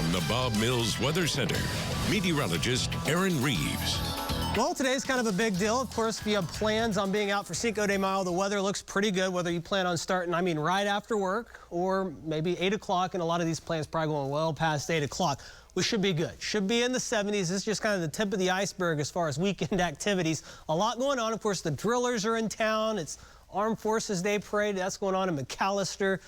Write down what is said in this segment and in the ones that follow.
From the Bob Mills Weather Center, meteorologist Aaron Reeves. Well, today's kind of a big deal. Of course, if you have plans on being out for Cinco de Mayo, the weather looks pretty good, whether you plan on starting, right after work or maybe 8 o'clock, and a lot of these plans probably going well past 8 o'clock. We should be good. Should be in the 70s. This is just kind of the tip of the iceberg as far as weekend activities. A lot going on. Of course, the drillers are in town. It's Armed Forces Day Parade. That's going on in McAllister.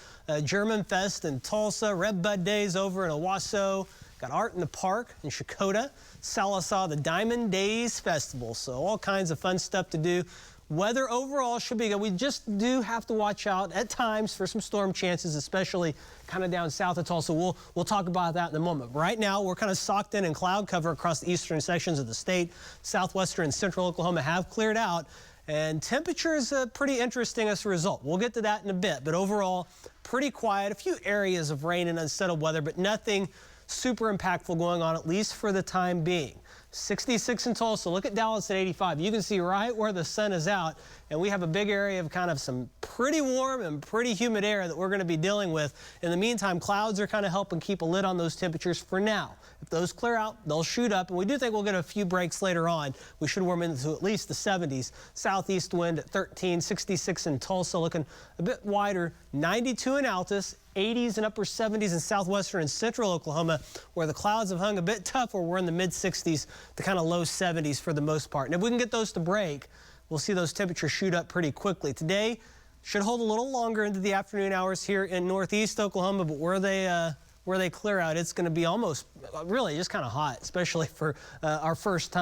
German Fest in Tulsa. Red Bud Days over in Owasso. Got Art in the Park in Shakota. Sallisaw, the Diamond Days Festival. So all kinds of fun stuff to do. Weather overall should be good. We just do have to watch out at times for some storm chances, especially kind of down south of Tulsa. We'll talk about that in a moment. Right now, we're kind of socked in cloud cover across the eastern sections of the state. Southwestern and central Oklahoma have cleared out, and temperatures pretty interesting as a result. We'll get to that in a bit, but overall, pretty quiet. A few areas of rain and unsettled weather, but nothing super impactful going on, at least for the time being. 66 in Tulsa. Look at Dallas at 85. You can see right where the sun is out, and we have a big area of kind of some pretty warm and pretty humid air that we're going to be dealing with. In the meantime, clouds are kind of helping keep a lid on those temperatures for now. If those clear out, they'll shoot up, and we do think we'll get a few breaks later on. We should warm into at least the 70s. Southeast wind at 13, 66 in Tulsa, looking a bit wider, 92 in Altus, 80s and upper 70s in southwestern and central Oklahoma, where the clouds have hung a bit tougher. We're in the mid-60s to kind of low 70s for the most part. And if we can get those to break, we'll see those temperatures shoot up pretty quickly. Today should hold a little longer into the afternoon hours here in northeast Oklahoma, but where they clear out, it's going to be almost really just kind of hot, especially for our first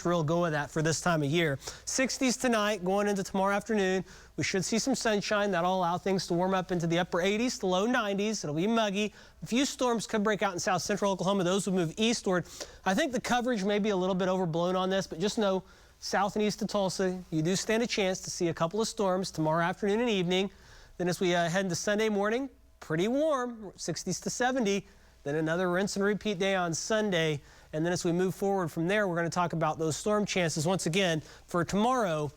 real go of that for this time of year. 60s tonight, going into tomorrow afternoon. We should see some sunshine. That'll allow things to warm up into the upper 80s to low 90s. It'll be muggy. A few storms could break out in south central Oklahoma. Those would move eastward. I think the coverage may be a little bit overblown on this, but just know south and east of Tulsa, you do stand a chance to see a couple of storms tomorrow afternoon and evening. Then as we head into Sunday morning, pretty warm, 60s to 70. Then another rinse and repeat day on Sunday. And then as we move forward from there, we're going to talk about those storm chances once again for tomorrow.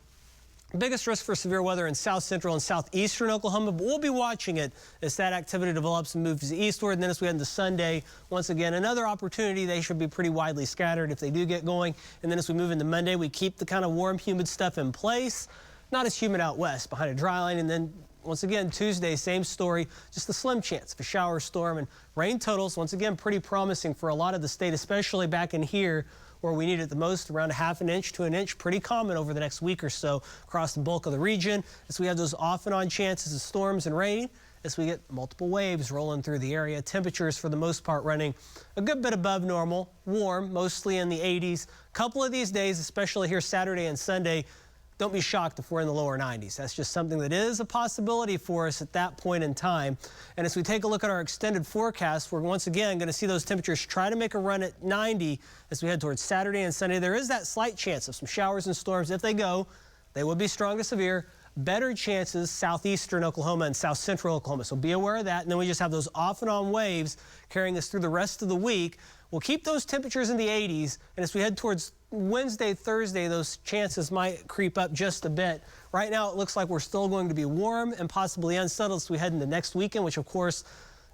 Biggest risk for severe weather in south central and southeastern Oklahoma, but we'll be watching it as that activity develops and moves eastward. And then as we head into Sunday, once again, another opportunity. They should be pretty widely scattered if they do get going. And then as we move into Monday, we keep the kind of warm, humid stuff in place. Not as humid out west behind a dry line. And then once again, Tuesday, same story, just a slim chance of a shower storm, and rain totals, once again, pretty promising for a lot of the state, especially back in here where we need it the most, around a ½ inch to an inch, pretty common over the next week or so across the bulk of the region, as we have those off and on chances of storms and rain, as we get multiple waves rolling through the area. Temperatures for the most part running a good bit above normal, warm, mostly in the 80s. A couple of these days, especially here Saturday and Sunday, don't be shocked if we're in the lower 90s. That's just something that is a possibility for us at that point in time. And as we take a look at our extended forecast, we're once again going to see those temperatures try to make a run at 90 as we head towards Saturday and Sunday. There is that slight chance of some showers and storms. If they go, they will be strong to severe. Better chances southeastern Oklahoma and south central Oklahoma. So be aware of that. And then we just have those off and on waves carrying us through the rest of the week. We'll keep those temperatures in the 80s. And as we head towards Wednesday, Thursday, those chances might creep up just a bit. Right now, it looks like we're still going to be warm and possibly unsettled as we head into next weekend, which of course,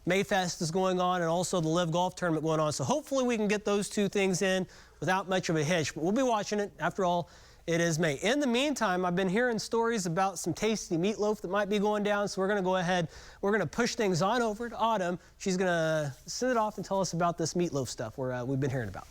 Mayfest is going on and also the Live Golf Tournament going on. So hopefully we can get those two things in without much of a hitch. But we'll be watching it. After all, it is May. In the meantime, I've been hearing stories about some tasty meatloaf that might be going down, so we're going to go ahead. We're going to push things on over to Autumn. She's going to send it off and tell us about this meatloaf stuff we've been hearing about.